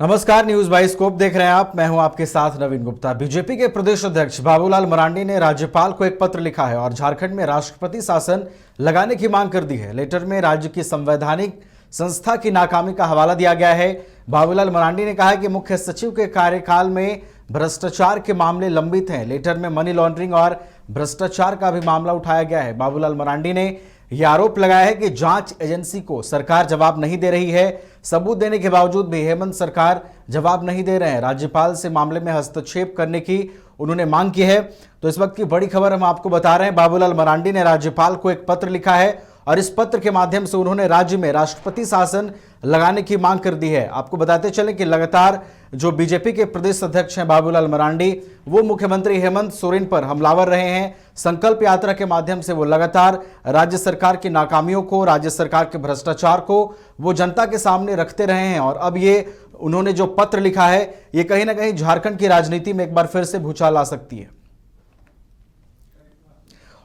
नमस्कार, news bioscope देख रहे हैं आप। मैं हूं आपके साथ नवीन गुप्ता। बीजेपी के प्रदेश अध्यक्ष बाबूलाल मरांडी ने राज्यपाल को एक पत्र लिखा है और झारखंड में राष्ट्रपति शासन लगाने की मांग कर दी है। लेटर में राज्य की संवैधानिक संस्था की नाकामी का हवाला दिया गया है। बाबूलाल मरांडी ने कहा है कि मुख्य सचिव के कार्यकाल में भ्रष्टाचार के मामले लंबित हैं। लेटर में मनी लॉन्ड्रिंग और भ्रष्टाचार का भी मामला उठाया गया है। बाबूलाल मरांडी ने यह आरोप लगाया है कि जांच एजेंसी को सरकार जवाब नहीं दे रही है। सबूत देने के बावजूद भी हेमंत सरकार जवाब नहीं दे रहे हैं। राज्यपाल से मामले में हस्तक्षेप करने की उन्होंने मांग की है। तो इस वक्त की बड़ी खबर हम आपको बता रहे हैं। बाबूलाल मरांडी ने राज्यपाल को एक पत्र लिखा है और इस पत्र के माध्यम से उन्होंने राज्य में राष्ट्रपति शासन लगाने की मांग कर दी है। आपको बताते चलें कि लगातार जो बीजेपी के प्रदेश अध्यक्ष हैं बाबूलाल मरांडी, वो मुख्यमंत्री हेमंत सोरेन पर हमलावर रहे हैं। संकल्प यात्रा के माध्यम से वो लगातार राज्य सरकार की नाकामियों को, राज्य सरकार के भ्रष्टाचार को वो जनता के सामने रखते रहे हैं। और अब ये उन्होंने जो पत्र लिखा है, ये कहीं ना कहीं झारखंड की राजनीति में एक बार फिर से भूचाल ला सकती है।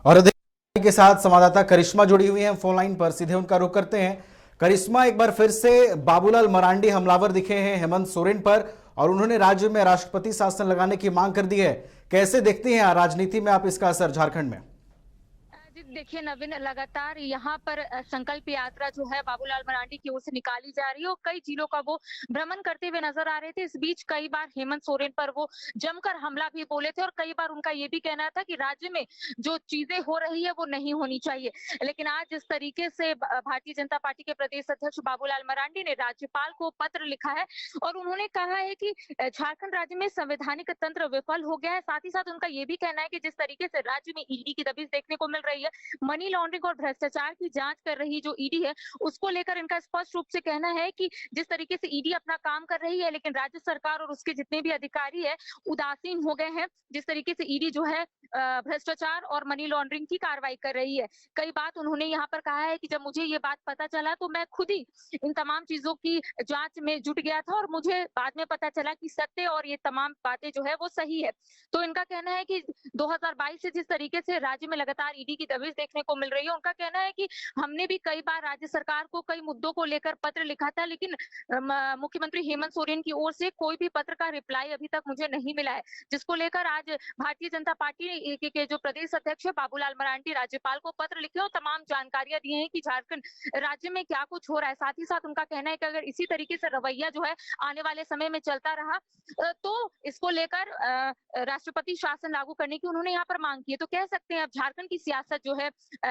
और के साथ संवाददाता करिश्मा जुड़ी हुई है फोन लाइन पर, सीधे उनका रुख करते हैं। करिश्मा, एक बार फिर से बाबूलाल मरांडी हमलावर दिखे हैं हेमंत सोरेन पर और उन्होंने राज्य में राष्ट्रपति शासन लगाने की मांग कर दी है। कैसे देखती हैं राजनीति में आप इसका असर झारखंड में? देखिए नवीन, लगातार यहाँ पर संकल्प यात्रा जो है बाबूलाल मरांडी की ओर से निकाली जा रही है और कई जिलों का वो भ्रमण करते हुए नजर आ रहे थे। इस बीच कई बार हेमंत सोरेन पर वो जमकर हमला भी बोले थे और कई बार उनका ये भी कहना था कि राज्य में जो चीजें हो रही है वो नहीं होनी चाहिए। लेकिन आज जिस तरीके से भारतीय जनता पार्टी के प्रदेश अध्यक्ष बाबूलाल मरांडी ने राज्यपाल को पत्र लिखा है और उन्होंने कहा है कि झारखंड राज्य में संवैधानिक तंत्र विफल हो गया है। साथ ही साथ उनका ये भी कहना है कि जिस तरीके से राज्य में ईडी की दबिश देखने को मिल रही है, मनी लॉन्ड्रिंग और भ्रष्टाचार की जांच कर रही जो ईडी है, उसको लेकर इनका स्पष्ट रूप से कहना है कि जिस तरीके से ईडी अपना काम कर रही है, लेकिन राज्य सरकार और उसके जितने भी अधिकारी है उदासीन हो गए हैं। जिस तरीके से ईडी जो है भ्रष्टाचार और मनी लॉन्ड्रिंग की कार्रवाई कर रही है। कई बात उन्होंने यहाँ पर कहा है कि जब मुझे ये बात पता चला तो मैं खुद ही इन तमाम चीजों की जांच में जुट गया था और मुझे बाद में पता चला कि सत्य और ये तमाम बातें जो है वो सही है। तो इनका कहना है कि 2022 से जिस तरीके से राज्य में लगातार ईडी की दबिश देखने को मिल रही है, उनका कहना है कि हमने भी कई बार राज्य सरकार को कई मुद्दों को लेकर पत्र लिखा था, लेकिन मुख्यमंत्री हेमंत सोरेन की ओर से कोई भी पत्र का रिप्लाई अभी तक मुझे नहीं मिला है। जिसको लेकर आज भारतीय जनता पार्टी के जो प्रदेश अध्यक्ष है बाबूलाल मरांडी राज्यपाल को पत्र लिखे और तमाम जानकारियां दी हैं कि झारखंड राज्य में क्या कुछ हो रहा है। साथ ही साथ उनका कहना है कि अगर इसी तरीके से रवैया जो है आने वाले समय में चलता रहा तो इसको लेकर राष्ट्रपति शासन लागू करने की उन्होंने यहाँ पर मांग की है। तो कह सकते हैं अब झारखंड की सियासत जो है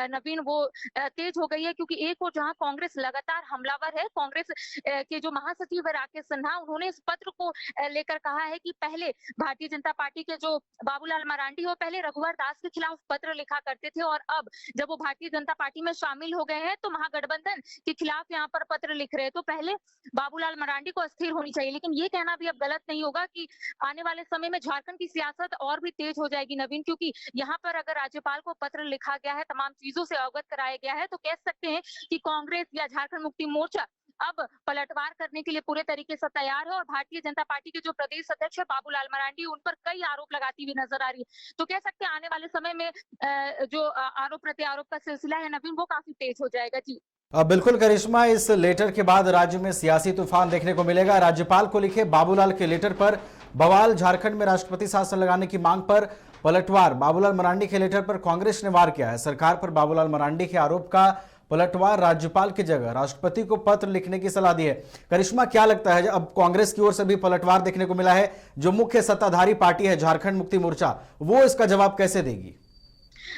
नवीन वो तेज हो गई है, क्योंकि एक और जहां कांग्रेस लगातार हमलावर है, कांग्रेस के जो महासचिव है राकेश सिन्हा, उन्होंने इस पत्र को लेकर कहा है कि पहले भारतीय जनता पार्टी के जो बाबूलाल मरांडी हो पहले रघुवर दास के खिलाफ पत्र लिखा करते थे और अब जब वो भारतीय जनता पार्टी में शामिल हो गए हैं तो महागठबंधन के खिलाफ यहाँ पर पत्र लिख रहे हैं। तो पहले बाबूलाल मरांडी को अस्थिर होनी चाहिए, लेकिन ये कहना भी अब गलत नहीं होगा कि आने वाले समय में झारखंड की सियासत और भी तेज हो जाएगी नवीन, क्योंकि यहाँ पर अगर राज्यपाल को पत्र लिखा गया है, तमाम चीजों से अवगत कराया गया है, तो कह सकते हैं कि कांग्रेस या झारखंड मुक्ति मोर्चा अब पलटवार करने के लिए पूरे तरीके से तैयार है और भारतीय जनता पार्टी के जो प्रदेश अध्यक्ष है बाबूलाल मरांडी उन पर कई आरोप लगाती हुई नजर आ रही है। तो कह सकते हैं आने वाले समय में जो आरोप प्रत्यारोप का सिलसिला है नवीन, वो काफी तेज हो जाएगा। जी बिल्कुल करिश्मा, इस लेटर के बाद राज्य में सियासी तूफान देखने को मिलेगा। राज्यपाल को लिखे बाबूलाल के लेटर पर बवाल, झारखंड में राष्ट्रपति शासन लगाने की मांग पर पलटवार। बाबूलाल मरांडी के लेटर पर कांग्रेस ने वार किया है। सरकार पर बाबूलाल मरांडी के आरोप का पलटवार, राज्यपाल की जगह राष्ट्रपति को पत्र लिखने की सलाह दी है। करिश्मा, क्या लगता है अब कांग्रेस की ओर से भी पलटवार देखने को मिला है, जो मुख्य सत्ताधारी पार्टी है झारखंड मुक्ति मोर्चा, वो इसका जवाब कैसे देगी?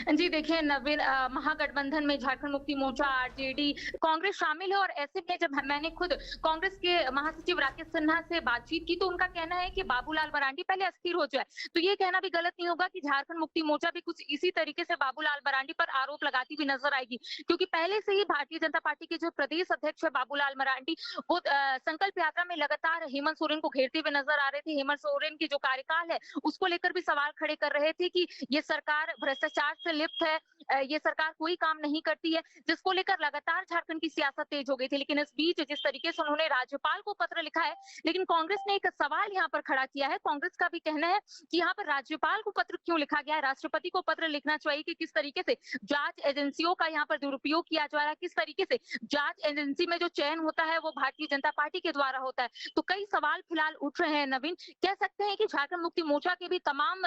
जी देखिए नवीन, महागठबंधन में झारखंड मुक्ति मोर्चा, आरजेडी, कांग्रेस शामिल है और ऐसे में जब मैंने खुद कांग्रेस के महासचिव राकेश सिन्हा से बातचीत की तो उनका कहना है कि बाबूलाल मरांडी पहले अस्थिर हो जाए। तो ये कहना भी गलत नहीं होगा कि झारखंड मुक्ति मोर्चा भी कुछ इसी तरीके से बाबूलाल मरांडी पर आरोप लगाती हुई नजर आएगी, क्योंकि पहले से ही भारतीय जनता पार्टी के जो प्रदेश अध्यक्ष है बाबूलाल मरांडी वो संकल्प यात्रा में लगातार हेमंत सोरेन को घेरते हुए नजर आ रहे थे। हेमंत सोरेन की जो कार्यकाल है उसको लेकर भी सवाल खड़े कर रहे थे कि ये सरकार भ्रष्टाचार से लिप्त है ये सरकार कोई काम नहीं करती है, जिसको लेकर लगातार झारखंड की सियासत तेज हो गई थी। लेकिन इस बीच जिस तरीके से उन्होंने राज्यपाल को पत्र लिखा है, लेकिन कांग्रेस ने एक सवाल यहाँ पर खड़ा किया है। कांग्रेस का भी कहना है कि यहाँ पर राज्यपाल को पत्र क्यों लिखा गया है, राष्ट्रपति को पत्र लिखना चाहिए कि किस तरीके से जांच एजेंसियों का यहाँ पर दुरुपयोग किया जा रहा है, किस तरीके से जांच एजेंसी में जो चयन होता है वो भारतीय जनता पार्टी के द्वारा होता है। तो कई सवाल फिलहाल उठ रहे हैं नवीन। कह सकते हैं कि झारखंड मुक्ति मोर्चा के भी तमाम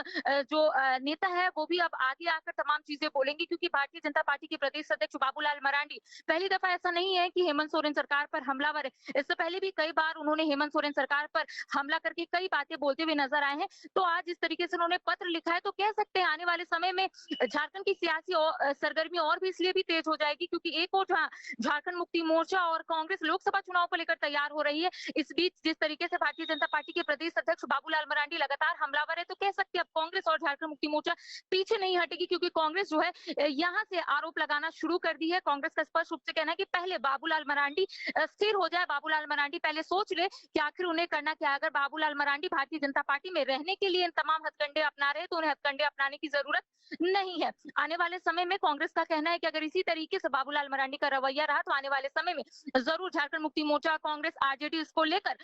जो नेता है वो भी अब आगे आकर तमाम चीजें बोलेंगे, क्योंकि भारतीय जनता पार्टी के प्रदेश अध्यक्ष बाबूलाल मरांडी पहली दफा ऐसा नहीं है कि हेमंत सोरेन सरकार पर हमलावर है। इससे पहले भी कई बार उन्होंने हेमंत सोरेन सरकार पर हमला करके कई बातें बोलते हुए नजर आए हैं। तो आज इस तरीके से उन्होंने पत्र लिखा है, तो कह सकते हैं आने वाले समय में झारखंड की सियासी सरगर्मी और भी इसलिए भी तेज हो जाएगी, क्योंकि एक और झारखंड मुक्ति मोर्चा और कांग्रेस लोकसभा चुनाव को लेकर तैयार हो रही है। इस बीच जिस तरीके से भारतीय जनता पार्टी के प्रदेश अध्यक्ष बाबूलाल मरांडी लगातार हमलावर है, तो कह सकते हैं अब कांग्रेस और झारखंड मुक्ति मोर्चा पीछे नहीं हटेगी, क्योंकि कांग्रेस जो है यहाँ से आरोप लगाना शुरू कर दी है। कांग्रेस का स्पष्ट रूप से कहना है कि पहले बाबूलाल मरांडी स्थिर हो जाए, बाबूलाल मरांडी पहले सोच ले कि आखिर उन्हें करना क्या। अगर बाबूलाल मरांडी भारतीय जनता पार्टी में रहने के लिए इन तमाम हथकंडे अपना रहे तो उन्हें हथकंडे अपनाने की जरूरत नहीं है। आने वाले समय में कांग्रेस का कहना है कि अगर इसी तरीके से बाबूलाल मरांडी का रवैया रहा तो आने वाले समय में जरूर झारखंड मुक्ति मोर्चा, कांग्रेस, आरजेडी इसको लेकर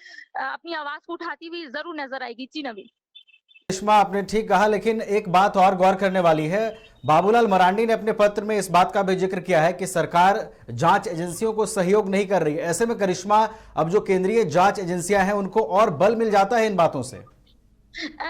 अपनी आवाज को उठाती हुई जरूर नजर आएगी। जी नवीन। करिश्मा, आपने ठीक कहा, लेकिन एक बात और गौर करने वाली है। बाबूलाल मरांडी ने अपने पत्र में इस बात का भी जिक्र किया है कि सरकार जांच एजेंसियों को सहयोग नहीं कर रही है। ऐसे में करिश्मा, अब जो केंद्रीय जांच एजेंसियां हैं उनको और बल मिल जाता है इन बातों से।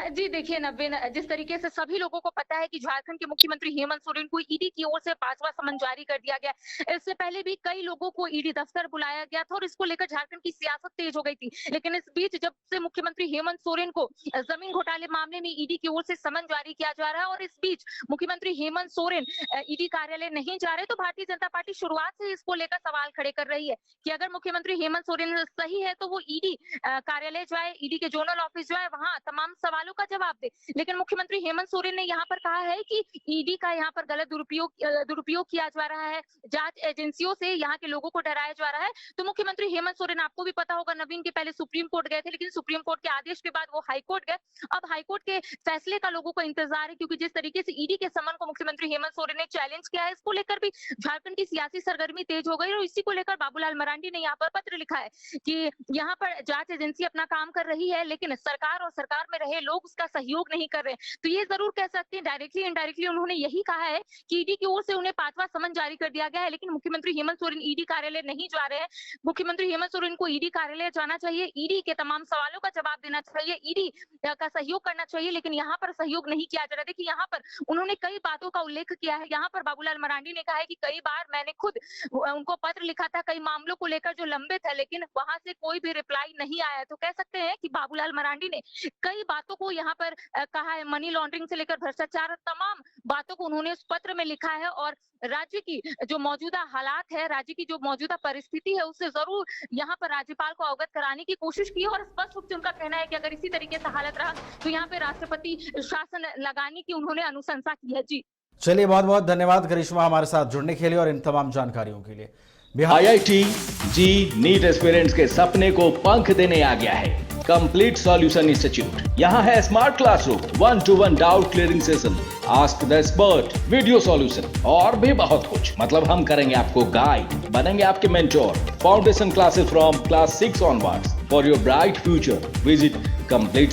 जी देखिए नवीन, जिस तरीके से सभी लोगों को पता है कि झारखंड के मुख्यमंत्री हेमंत सोरेन को ईडी की ओर से 5वां समन जारी कर दिया गया। इससे पहले भी कई लोगों को ईडी दफ्तर बुलाया गया था और इसको लेकर झारखंड की सियासत तेज हो गई थी। लेकिन इस बीच जब से मुख्यमंत्री हेमंत सोरेन को जमीन घोटाले मामले में ईडी की ओर से समन जारी किया जा रहा है और इस बीच मुख्यमंत्री हेमंत सोरेन ईडी कार्यालय नहीं जा रहे, तो भारतीय जनता पार्टी शुरुआत से इसको लेकर सवाल खड़े कर रही है कि अगर मुख्यमंत्री हेमंत सोरेन सही है तो वो ईडी कार्यालय जाए, ईडी के जोनल ऑफिस जाए, वहां तमाम सवालों का जवाब दे। लेकिन मुख्यमंत्री हेमंत सोरेन ने यहाँ पर कहा है कि ईडी का यहाँ पर गलत दुरुपयोग किया जा रहा है, जांच एजेंसियों से यहाँ के लोगों को डराया जा रहा है। तो मुख्यमंत्री हेमंत सोरेन, आपको भी पता होगा नवीन, के पहले सुप्रीम कोर्ट गए थे, लेकिन सुप्रीम कोर्ट के आदेश के बाद वो हाईकोर्ट गए। अब हाईकोर्ट के फैसले का लोगों को इंतजार है, क्योंकि जिस तरीके से ईडी के समन को मुख्यमंत्री हेमंत सोरेन ने चैलेंज किया है, इसको लेकर भी झारखंड की सियासी सरगर्मी तेज हो गई और इसी को लेकर बाबूलाल मरांडी ने यहाँ पर पत्र लिखा है कि यहाँ पर जांच एजेंसी अपना काम कर रही है, लेकिन सरकार और सरकार में रहे लोग उसका सहयोग नहीं कर रहे। तो ये जरूर कह सकते हैं डायरेक्टली इनडायरेक्टली उन्होंने यही कहा है कि ईडी की ओर से उन्हें 5वां समन जारी कर दिया गया है, लेकिन मुख्यमंत्री हेमंत सोरेन ईडी कार्यालय नहीं जा रहे हैं। मुख्यमंत्री हेमंत सोरेन को ईडी कार्यालय जाना चाहिए, ईडी के तमाम सवालों का जवाब देना चाहिए, ईडी का सहयोग करना चाहिए, लेकिन यहाँ पर सहयोग नहीं किया जा रहा। देखिए यहाँ पर उन्होंने कई बातों का उल्लेख किया है। यहाँ पर बाबूलाल मरांडी ने कहा है कि कई बार मैंने खुद उनको पत्र लिखा था कई मामलों को लेकर जो लंबित है, लेकिन वहां से कोई भी रिप्लाई नहीं आया। तो कह सकते हैं कि बाबूलाल मरांडी ने कई बातों को यहाँ पर कहा है, मनी लॉन्ड्रिंग से लेकर भ्रष्टाचार, तमाम बातों को उन्होंने उस पत्र में लिखा है और राज्य की जो मौजूदा हालात है, राज्य की जो मौजूदा परिस्थिति है, उससे जरूर यहाँ पर राज्यपाल को अवगत कराने की कोशिश की और स्पष्ट रूप से उनका कहना है कि अगर इसी तरीके से हालत रहा तो यहाँ पे राष्ट्रपति शासन लगाने की उन्होंने अनुशंसा की है। जी चलिए, बहुत बहुत धन्यवाद करिश्मा हमारे साथ जुड़ने के लिए और इन तमाम जानकारियों के लिए। IIT जी नीट एस्पिरेंट्स के सपने को पंख देने आ गया है कंप्लीट सॉल्यूशन इंस्टीट्यूट। यहाँ है smart classroom, 1-to-1 doubt clearing session, ask the expert, video solution और भी बहुत कुछ। मतलब हम करेंगे आपको गाइड, बनेंगे आपके mentor. Foundation classes from class 6 onwards for your bright future. Visit complete